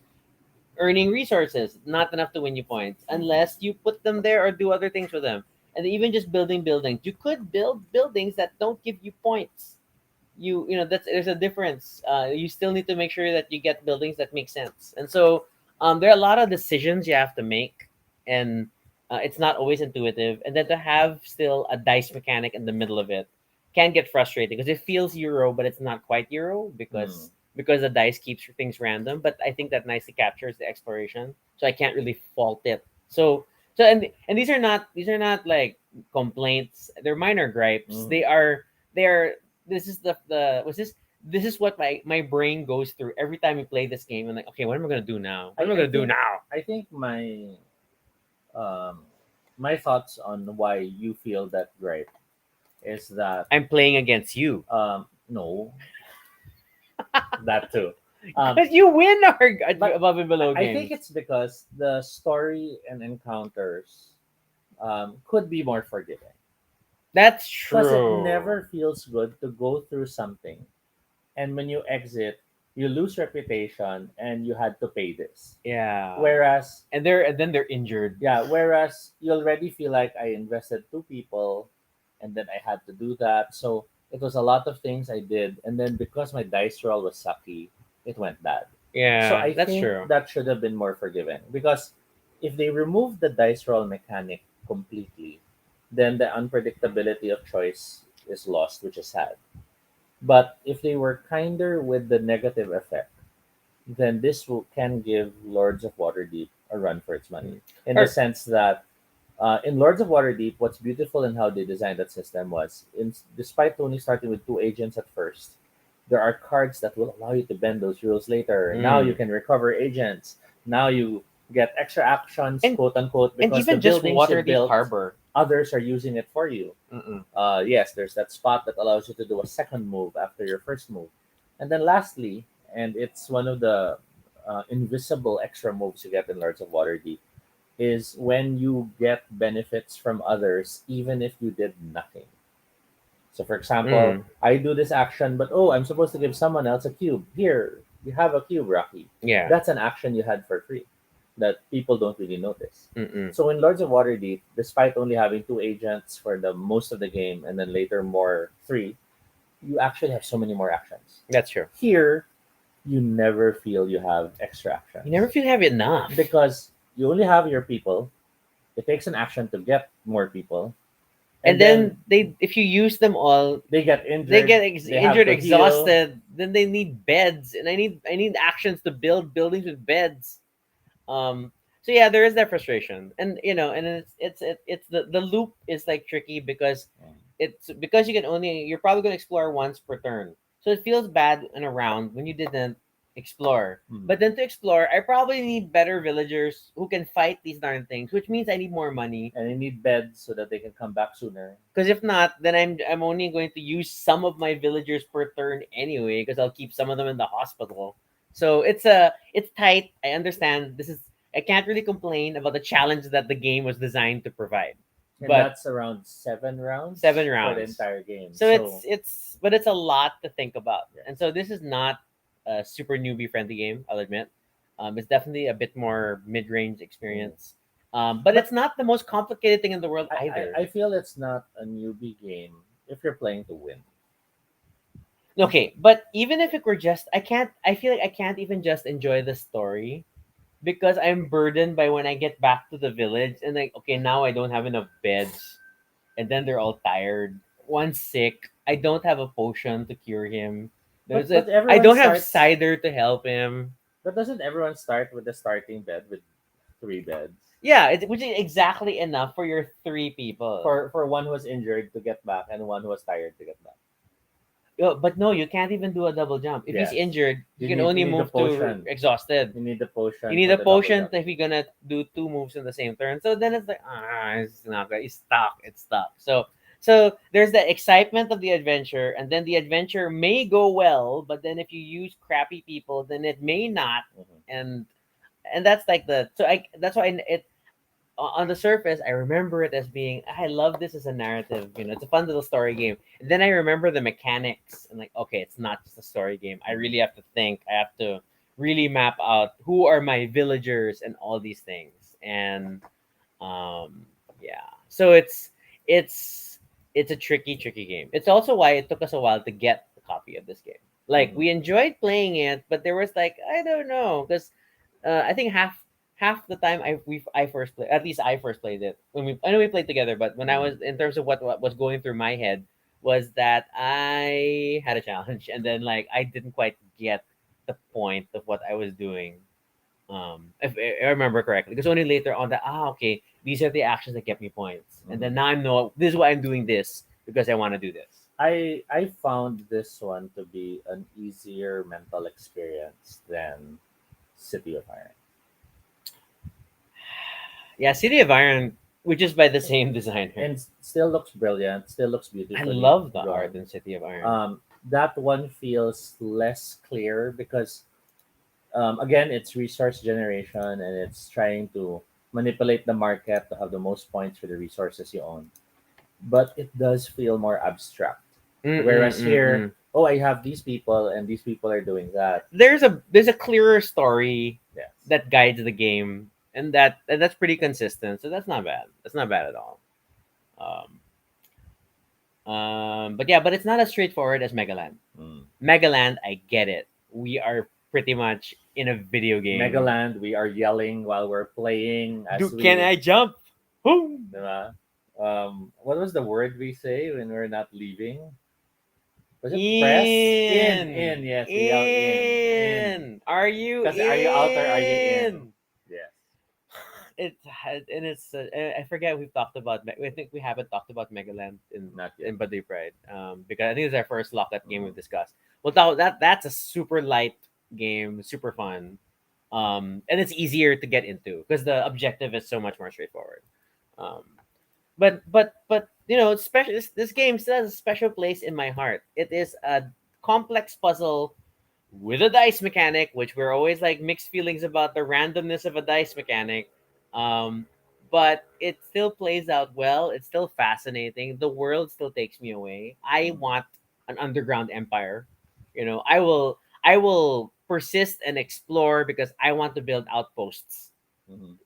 Earning resources, not enough to win you points unless you put them there or do other things with them. And even just building buildings, you could build buildings that don't give you points. You know that's there's a difference. You still need to make sure that you get buildings that make sense, and so there are a lot of decisions you have to make, and it's not always intuitive. And then to have still a dice mechanic in the middle of it can get frustrating because it feels Euro, but it's not quite Euro Mm. because the dice keeps things random. But I think that nicely captures the exploration, so I can't really fault it. So these are not like complaints. They're minor gripes. Mhm. They are this is the was this is what my brain goes through every time we play this game. I'm like, okay, what am I gonna do now? What am I I gonna do think now? I think um my thoughts on why you feel that gripe is that I'm playing against you no, that too. Um, because you win our but above and below I think games. it's because the story and encounters could be more forgiving That's because it true. never feels good to go through something and when you exit you lose reputation and you had to pay this. Yeah, Whereas and then they're injured. yeah, whereas you already feel like I invested two people and then I had to do that. So it was a lot of things I did and then because my dice roll was sucky, it went bad. So Yeah, I that's think true. that should have been more forgiving because if they remove the dice roll mechanic completely, then the unpredictability of choice is lost, which is sad. But if they were kinder with the negative effect, then can give Lords of Waterdeep a run for its money. Mm. In the Or sense that in Lords of Waterdeep, what's beautiful in how they designed that system was, despite only starting with two agents at first, there are cards that will allow you to bend those rules later. Now you mm. can recover agents. Now you get extra actions, and quote unquote, and because the even just buildings you Waterdeep built, Harbor. others are using it for you. Mm-mm. Yes, there's that spot that allows you to do a second move after your first move. And then lastly, and it's one of the invisible extra moves you get in Lords of Waterdeep, is when you get benefits from others, even if you did nothing. So, for example, Mm. I do this action, but oh, I'm supposed to give someone else a cube. Here, you have a cube, Rocky. Yeah. That's an action you had for free that people don't really notice. Mm-mm. So in Lords of Waterdeep, despite only having two agents for the most of the game and then later more three, you actually have so many more actions. That's true. Here, you never feel you have extra You never actions feel you have enough. because you only have your people. It takes an action to get more people, And and then then they if you use them all, they get they injured. get They have injured, to heal. exhausted. Then they need beds, and I need actions to build buildings with beds. Um, so yeah, there is that frustration, and and it's the loop is like tricky because you can only you're probably gonna explore once per turn, so it feels bad in a round when you didn't explore. Hmm. But then to explore, I probably need better villagers who can fight these darn things, which means I need more money. And they need beds so that they can come back sooner. Because if not, then I'm only going to use some of my villagers per turn anyway. Because I'll keep some of them in the hospital. So it's tight. I understand. I can't really complain about the challenge that the game was designed to provide. And But that's around 7 rounds 7 for the rounds. entire game. So So it's a lot to think about. And yes. so this is not a super newbie friendly game. I'll admit. It's definitely a bit more mid range Mm. experience. But it's But not the most complicated thing in the world I either. I feel it's not a newbie game if you're playing to win. Okay, but even if it were just, I feel like I can't even just enjoy the story because I'm burdened by when I get back to the village and like, okay, now I don't have enough beds, and then they're all tired. One's sick. I don't have a potion to cure him. But There's but it. I everyone don't have starts. cider to help him. But doesn't everyone start with the starting bed with three beds Yeah, which is exactly enough for your three people. for one who was injured to get back and one who was tired to get back? But no, you can't even do a double jump. If he's Yes, injured, you can you only need the move to potion. exhausted. You need the You potion need for a the double potion jump. if you're gonna do two moves in the same turn. So then it's like it's not good. It's stuck. It's stuck. So there's the excitement of the adventure, and then the adventure may go well, but then if you use crappy people, then it may not. Mhm. And and that's like the so I that's why it on the surface, I remember it as being, I love this as a narrative. It's a fun little story game. And then I remember the mechanics and like, okay, it's not just a story game. I really have to think. I have to really map out who are my villagers and all these things. And yeah, so it's it's a tricky game. It's also why it took us a while to get the copy of this game. Like we enjoyed playing it, but there was like I don't know because I think half the time I first played, at least I first played it when I know we played together, but when I was in terms of what was going through my head was that I had a challenge and then like I didn't quite get the point of what I was doing. If I remember correctly, because only later on that okay, these are the actions that get me points, and then now I know this is why I'm doing this because I want to do this. I found this one to be an easier mental experience than City of Iron. Yeah, City of Iron, which is by the same designer. And still looks brilliant, still looks I beautifully love the drawn. art in City of Iron. That one feels less clear because again it's resource generation and it's trying to manipulate the market to have the most points for the resources you own, but it does feel more abstract. Whereas here, oh, I have these people and these people are doing that. There's a clearer story Yes. that guides the game, and that's pretty consistent. So that's not bad. That's not bad at all. But yeah, but it's not as straightforward as Megaland. Mm. Megaland, I get it. We are pretty much in a video game. Megaland, we are yelling while we're playing. Can I jump? Boom. Diba? What was the word we say when we're not leaving? Was it In. press? In. Yes, we yell in. Are you in? Because are you out or are you in? Yes. I forget we've talked about. I think we haven't talked about Megaland Not yet. in Baduy Pride. Because I think it's our first Laukat game we've discussed. Well, that's a super light game, super fun. And it's easier to get into because the objective is so much more straightforward. Um, but especially this game still has a special place in my heart. It is a complex puzzle with a dice mechanic, which we're always like mixed feelings about the randomness of a dice mechanic. Um, but it still plays out well. It's still fascinating. The world still takes me away. I want an underground empire. I will persist and explore because I want to build outposts,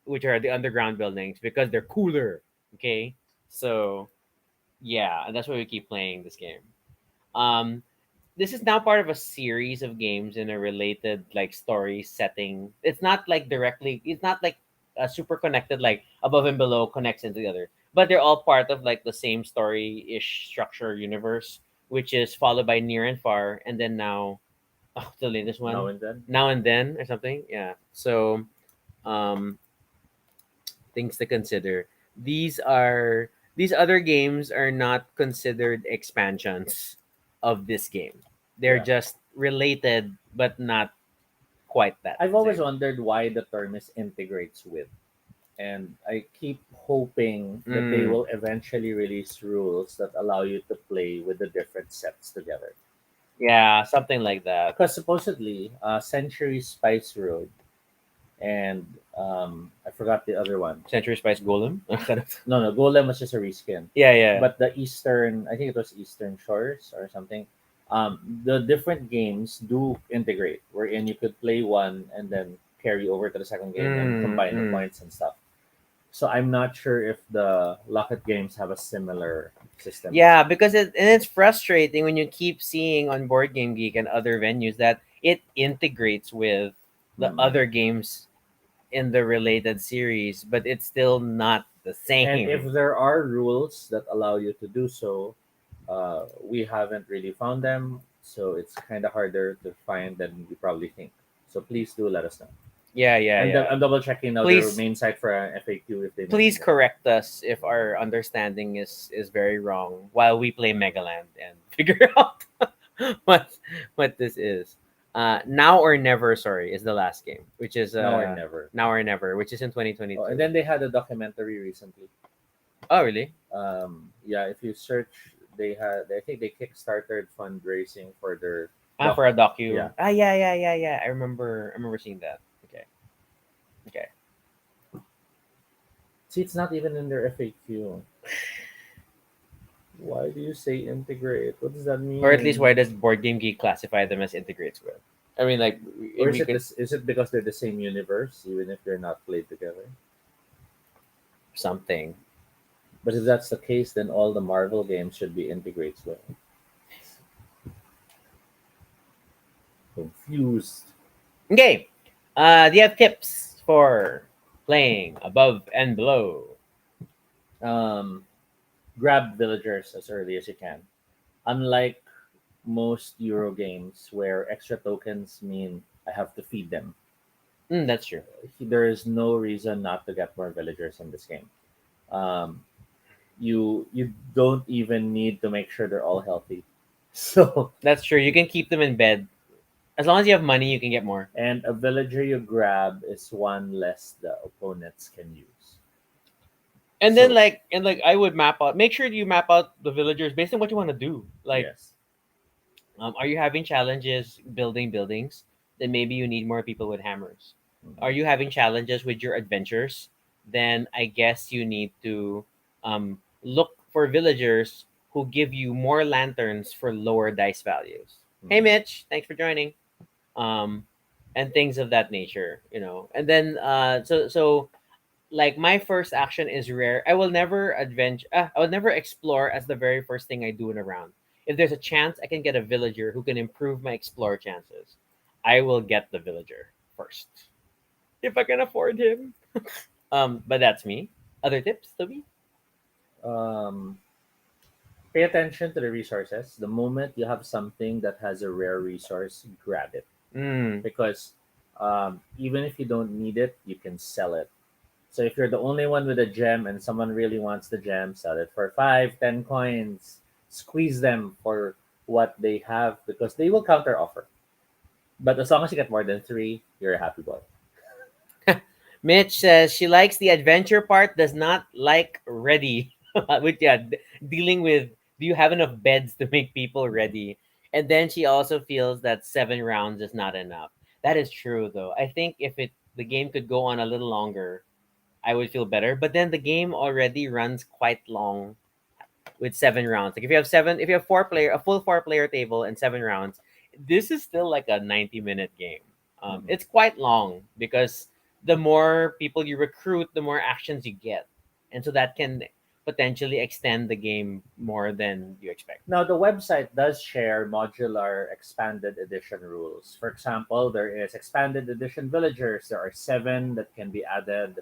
which are the underground buildings because they're cooler. Okay, so yeah, and that's why we keep playing this game. Um, this is now part of a series of games in a related like story setting. It's not like directly. It's not like super connected. Like above and below connects into the other, but they're all part of like the same story ish structure universe, which is followed by Near and Far, and then now the latest one, Now and Then or something. Yeah. So um, things to consider. These other games are not considered expansions of this game. They're Yeah. just related, but not quite that. I've always same. wondered why the term is integrates with. And I keep hoping that they Mm. will eventually release rules that allow you to play with the different sets together. Yeah, something like that. Because supposedly, Century Spice Road and I forgot the other one. Century Spice Golem. No, Golem was just a reskin. Yeah, yeah. But the Eastern, I think it was Eastern Shores or something. The different games do integrate, wherein you could play one and then carry over to the second game and combine the points and stuff. So I'm not sure if the Locket games have a similar system. Yeah, because it's frustrating when you keep seeing on Board Game Geek and other venues that it integrates with the other games in the related series, but it's still not the same. And if there are rules that allow you to do so, we haven't really found them, so it's kind of harder to find than you probably think. So please do let us know. Yeah. I'm double checking now Please- their main site for an FAQ if they Please mention it. correct us if our understanding is very wrong while we play Megaland and figure out what this is. Now or Never, sorry, is the last game, which is Now or Never. Now or Never, which is in 2022. Oh, and then they had a documentary recently. Oh, really? Yeah, if you search, I think they kickstarted fundraising for their For a docu. Yeah. Yeah. I remember seeing that. Okay. Okay. See, it's not even in their FAQ. Why do you say integrate? What does that mean? Or at least why does Board Game Geek classify them as integrates with? I mean, like, Or if is we it could this? Is it because they're the same universe, even if they're not played together? something. But if that's the case, then all the Marvel games should be integrates with. Confused. Okay. Do you have tips for playing above and below? Um, Grab villagers as early as you can. Unlike most Euro games where extra tokens mean I have to feed them, That's true. there is no reason not to get more villagers in this game. Um, you don't even need to make sure they're all healthy. So, That's true. You can keep them in bed. As long as you have money, you can get more. and a villager you grab is one less the opponents can use. And then So, like I would map out. Make sure you map out the villagers based on what you want to do. Like, yes. are you having challenges building buildings? Then maybe you need more people with hammers. Are Mhm. you having challenges with your adventures? Then I guess you need to look for villagers who give you more lanterns for lower dice values. Hey, Mhm. Mitch, thanks for joining. Um, and things of that nature, you know. And then so like my first action is rare. I will never adventure. I will never explore as the very first thing I do in a round. If there's a chance I can get a villager who can improve my explore chances, I will get the villager first if I can afford him. But that's me. Other tips, Toby? Um, Pay attention to the resources. The moment you have something that has a rare resource, grab it Mm, because even if you don't need it, you can sell it. So if you're the only one with a gem and someone really wants the gem, sell it for 5, 10 coins. Squeeze them for what they have because they will counter offer. But as long as you get more than three, you're a happy boy. Mitch says she likes the adventure part, does not like ready. With dealing with do you have enough beds to make people ready? And then she also feels that 7 rounds is not enough. That is true though. I think if it the game could go on a little longer, I would feel better. But then the game already runs quite long with 7 rounds. Like if you have a full 4 player table and 7 rounds, this is still like a 90-minute game. Mhm. It's quite long because the more people you recruit, the more actions you get, and so that can potentially extend the game more than you expect. Now, the website does share modular expanded edition rules. For example, there is expanded edition villagers. There are 7 that can be added.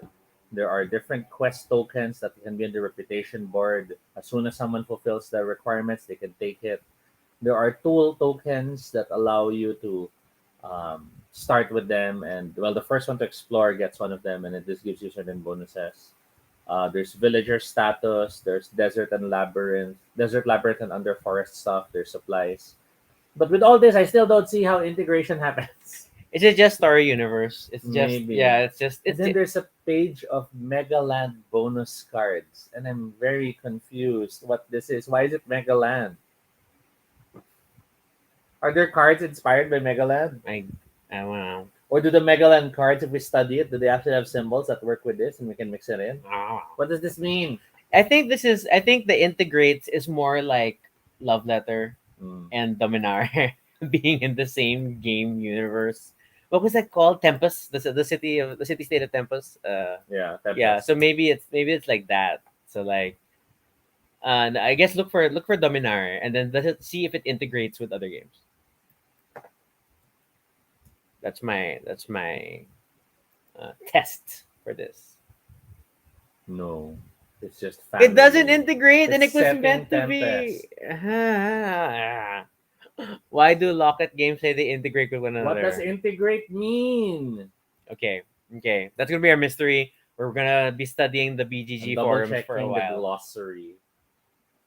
There are different quest tokens that can be in the reputation board. As soon as someone fulfills the requirements, they can take it. There are tool tokens that allow you to start with them. And, well, the first one to explore gets one of them, and this gives you certain bonuses. There's villager status. There's desert labyrinth, and under forest stuff. There's supplies. But with all this, I still don't see how integration happens. It's just story universe. It's just Maybe. And it's then there's a page of Megaland bonus cards, and I'm very confused what this is. Why is it Megaland? Are there cards inspired by Megaland? I don't know. Or do the Megaland cards, if we study it, do they actually have symbols that work with this and we can mix it in? I don't know. What does this mean? I think the integrates is more like love letter Mm, and Dominar being in the same game universe. What was that called? Tempest, the city state of Tempest. yeah, Yeah. Tempest. So maybe it's like that. So like, I guess look for Dominar and then see if it integrates with other games. That's my test for this. No, it's just It doesn't family. integrate, and It's it was set in meant to be. Tempest. Why do Locket games say they integrate with one What does another? integrate mean? Okay, okay, that's gonna be our mystery. We're gonna be studying the I'm BGG double forums for a checking the while. glossary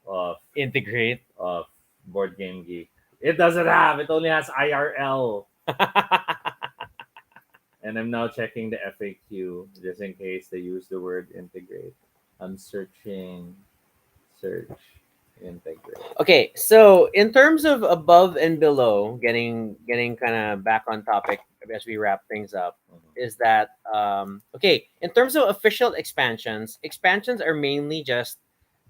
of Integrate. of Board Game Geek. It doesn't have. It only has IRL. And I'm now checking the FAQ just in case they use the word integrate. I'm searching. Search integrate. Okay, so in terms of above and below, getting kind of back on topic. as we wrap things up Mhm. is that okay, in terms of official expansions are mainly just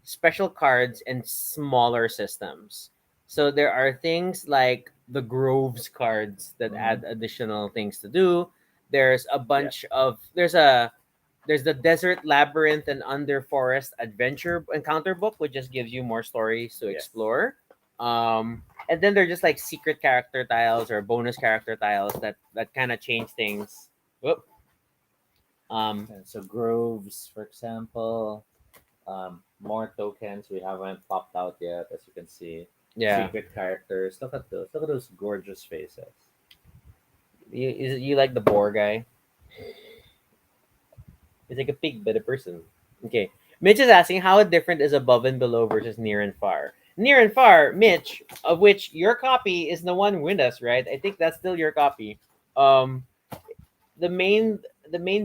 special cards and smaller systems. So there are things like the Groves cards that add additional things to do. There's a bunch of there's the Desert Labyrinth and Underforest Adventure Encounter book, which just gives you more stories to Yes. explore. And then they're just like secret character tiles or bonus character tiles that kind of change things. Whoop. And so groves, for example, more tokens we haven't popped out yet, as you can see. Yeah. Secret characters. Look at those. Look at those gorgeous faces. You like the boar guy? He's like a pig, but a person. Okay. Mitch is asking how different is above and below versus near and far. Near and far, Mitch, of which your copy is the one with us, right? I think that's still your copy. Um, the main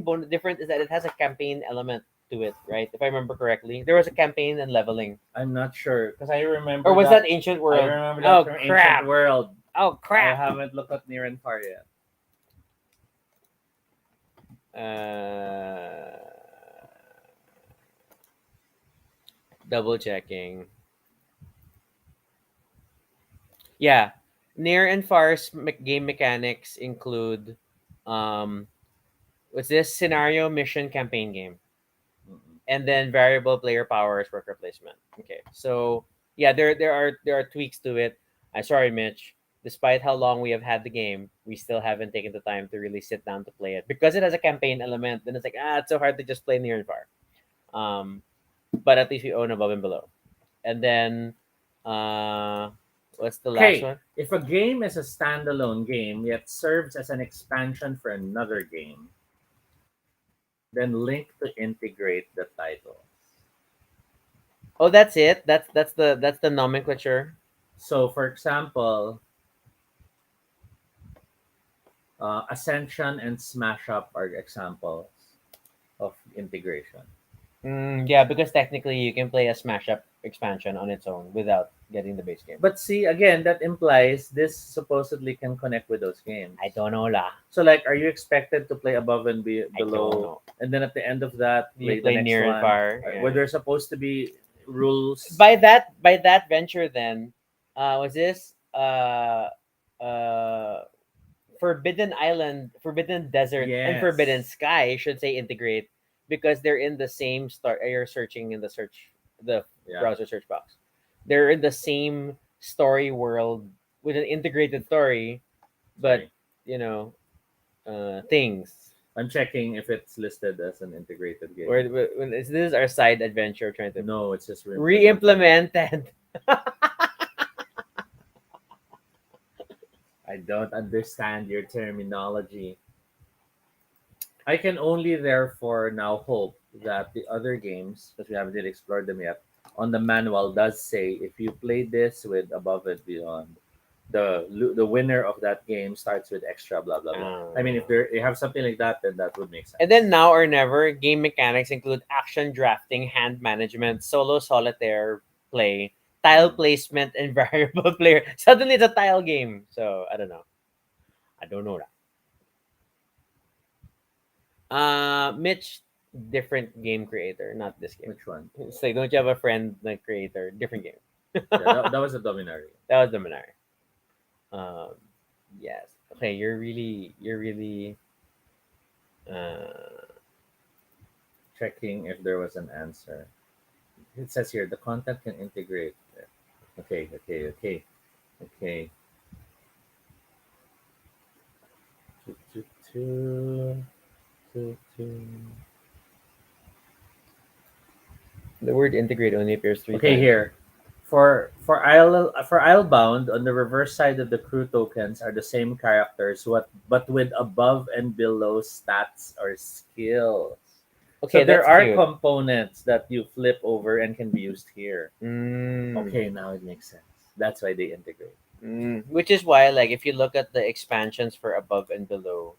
bonus difference is that it has a campaign element to it, right? If I remember correctly, there was a campaign and leveling, I'm not sure because I remember or was that. that Ancient I World? remember that Oh from crap! Ancient World. Oh I crap! haven't looked at near and far yet. Uh, double checking. Yeah, near and far game mechanics include, um, what's this scenario mission campaign game, Mm-mm. and then variable player powers worker placement. Okay, so yeah, there are tweaks to it. I'm sorry, Mitch. Despite how long we have had the game, we still haven't taken the time to really sit down to play it because it has a campaign element. Then it's like it's so hard to just play near and far. Um, but at least we own above and below. And then, uh, what's the last Okay, one? if a game is a standalone game yet serves as an expansion for another game, then link to integrate the titles. Oh, that's it. That's the nomenclature. So, for example, Ascension and Smash Up are examples of integration. Yeah, because technically you can play a Smash Up expansion on its own without getting the base game. But see, again, that implies this supposedly can connect with those games. I don't know lah. So, like, are you expected to play above and I don't below, know. and then at the end of that, You play the play next near and one? far. Were Yeah. there supposed to be rules? By that venture, then, was this Forbidden Island, Forbidden Desert, and Forbidden Yes. Sky should say integrate because they're in the same start. You're searching in the Yeah. browser search box. They're in the same story world with an integrated story, but Sorry. you know, things. I'm checking if it's listed as an integrated game. When this is our side adventure trying to No, it's just re-implemented. I don't understand your terminology. I can only therefore now hope that the other games, because we haven't really explored them yet, on the manual does say if you play this with Above and Beyond, the winner of that game starts with extra blah blah blah. I mean, if they have something like that, then that would make sense. And then now or never, game mechanics include action drafting, hand management, solo solitaire play, tile placement, and variable player. Suddenly it's a tile game. So I don't know. I don't know that. Mitch, different game creator, not this game. Which one? It's like, don't you have a friend like creator? Different game. Yeah, that was a Dominary. That was Dominar. Um, yes. Okay, you're really Checking if there was an answer. It says here the content can integrate. Okay. Two, two, two. the word integrate only appears three Okay, times. here. For Islebound, on the reverse side of the crew tokens are the same characters, but with above and below stats or skills. Okay, So there that's are cute. components that you flip over and can be used here. Mm. Okay, now it makes sense. That's why they integrate. Which is why, like, if you look at the expansions for above and below,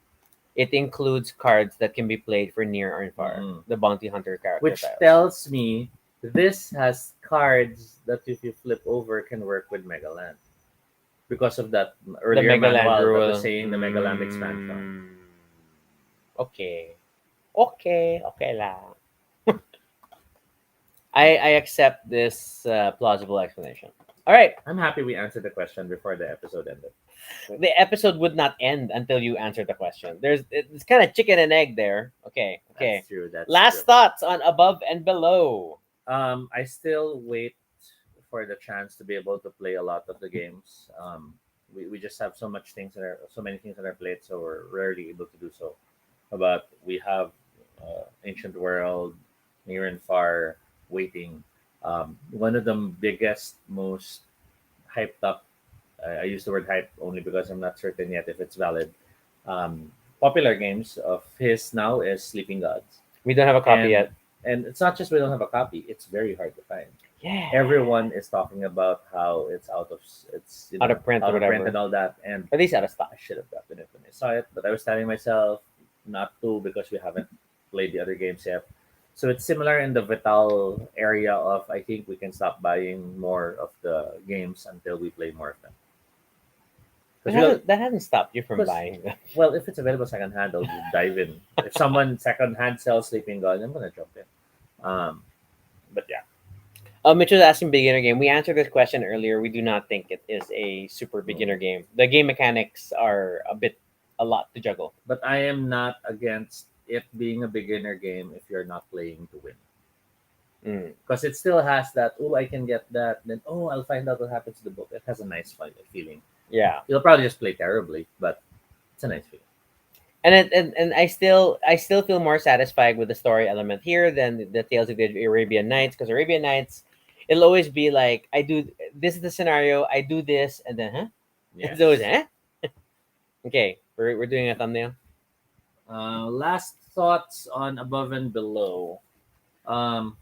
it includes cards that can be played for near or far. Mhm. The bounty hunter character Which tiles. tells me this has cards that if you flip over can work with Megaland. because of that The earlier Megaland manual that rule. was saying the Megaland expansion. Okay. Okay lang. I accept this plausible explanation. All right. I'm happy we answered the question before the episode ended. The episode would not end until you answer the question. It's kind of chicken and egg there. Okay. That's true. That's Last true. thoughts on above and below. I still wait for the chance to be able to play a lot of the games. We just have so many things on our plate, so we're rarely able to do so. But we have Ancient World, Near and Far, waiting. One of the biggest, most hyped up. I use the word hype only because I'm not certain yet if it's valid. Um, Popular games of his now is Sleeping Gods, We don't have a copy and yet. and it's not just we don't have a copy; it's very hard to find. Yeah. Everyone is talking about how it's Out of print or out of print whatever. and all that, and At least out of stock. I should have gotten it when I saw it, but I was telling myself not to because we haven't played the other games yet. So it's similar in the Vital area of I think we can stop buying more of the games until we play more of them. Because That hasn't stopped you from because buying them. well, if it's available second hand, I'll just dive in. If someone second hand sells Sleeping God, I'm gonna jump in. But yeah, Mitch was asking beginner game. We answered this question earlier. We do not think it is a super beginner game. The game mechanics are a lot to juggle. but I am not against it being a beginner game if you're not playing to win. Mm. Because it still has that, oh, I can get that, then, oh, I'll find out what happens to the book. It has a nice feeling. Yeah, You'll probably just play terribly, but it's a nice feeling. and I still feel more satisfied with the story element here than the Tales of the Arabian Nights, because Arabian Nights, it'll always be like, I do this is the scenario, I do this, and then Yes. it's always Okay, we're doing a thumbnail. Last thoughts on Above and Below. Um,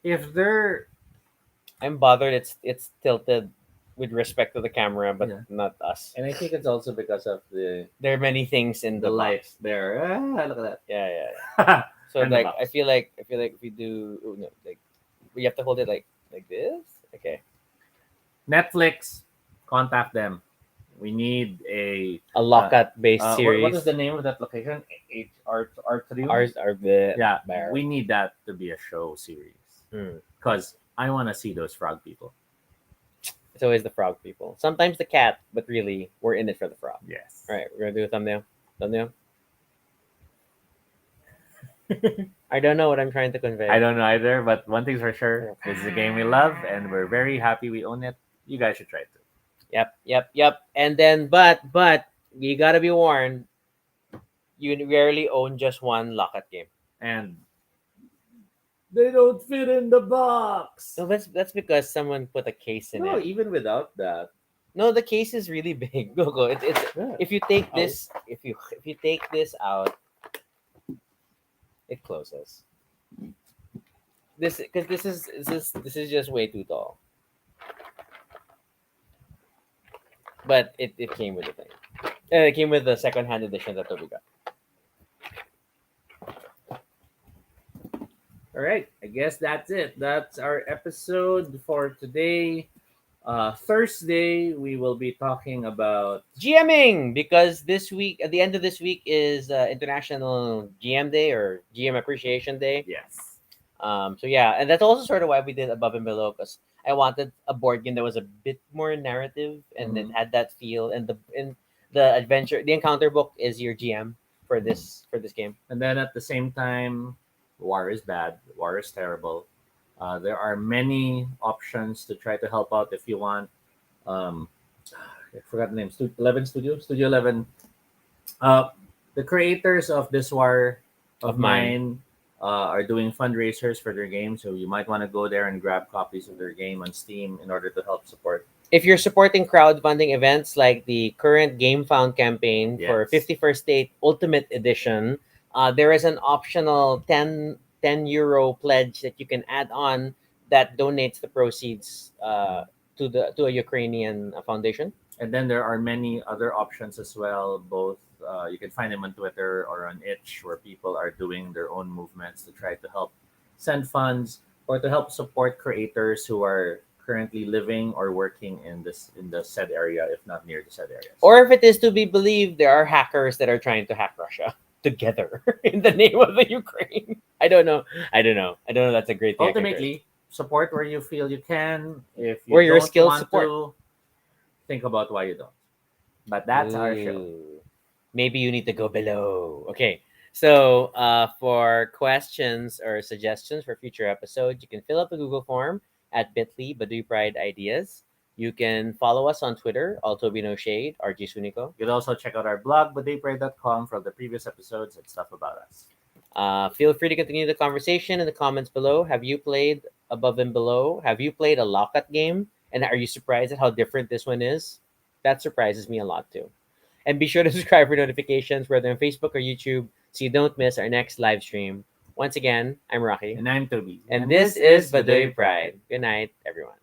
if there, I'm bothered. It's tilted with respect to the camera, but Yeah. not us. and I think it's also because of the There are many things in the the lights box. there. Ah, look at Yeah. that. So And the like box. I feel like if we do no, like we have to hold it like this. Okay, Netflix, contact them. We need a a Laukat based series. what is the name of that location? R3. Ours are the Yeah, bear. we need that to be a show series Mm. because I want to see those frog people. It's always the frog people. Sometimes the cat, but really we're in it for the frog. Yes. All right, we're gonna do a thumbnail. Thumbnail. I don't know what I'm trying to convey. I don't know either, but one thing's for sure: this is a game we love, and we're very happy we own it. You guys should try it too. Yep. And then, but you gotta be warned. You rarely own just one Lockout game. And they don't fit in the box. No, that's because someone put a case in No, it. even without that. No, the case is really big. Go. It's Yeah. if you take this, if you take this out, it closes. This is just way too tall. But it came with the thing. It came with the second-hand edition that we got. All right, I guess that's it. That's our episode for today. Thursday, we will be talking about GMing, because this week, at the end of this week, is International GM Day or GM Appreciation Day. yes. So yeah, and that's also sort of why we did Above and Below, because I wanted a board game that was a bit more narrative and it had that feel. And the adventure, the encounter book is your GM for this game. And then at the same time, war is bad. War is terrible. There are many options to try to help out if you want. I forgot the name. 11 Studio? Studio 11. The creators of this war of mine are doing fundraisers for their game. So you might want to go there and grab copies of their game on Steam in order to help support. If you're supporting crowdfunding events like the current Game Found campaign for Yes. 51st State Ultimate Edition, there is an optional 10 euro pledge that you can add on that donates the proceeds to a Ukrainian foundation. And then there are many other options as well. Both you can find them on Twitter or on Itch, where people are doing their own movements to try to help send funds or to help support creators who are currently living or working in the said area, if not near the said areas. Or if it is to be believed, there are hackers that are trying to hack Russia together in the name of the Ukraine. I don't know. That's a great thing. Ultimately, support where you feel you can. If you Where your don't skills want support. to, think about why you don't. But that's our show. Ooh. Maybe you need to go below. Okay. So for questions or suggestions for future episodes, you can fill out the Google form at bit.ly Baduy Pride Ideas. You can follow us on Twitter, Altobi No Shade, RG Suniko. You can also check out our blog, baduypride.com, for the previous episodes and stuff about us. Feel free to continue the conversation in the comments below. Have you played Above and Below? Have you played a Laukat game? And are you surprised at how different this one is? That surprises me a lot too. And be sure to subscribe for notifications, whether on Facebook or YouTube, so you don't miss our next live stream. Once again, I'm Rocky. And I'm Toby. And this is Baduy Pride. Good night, everyone.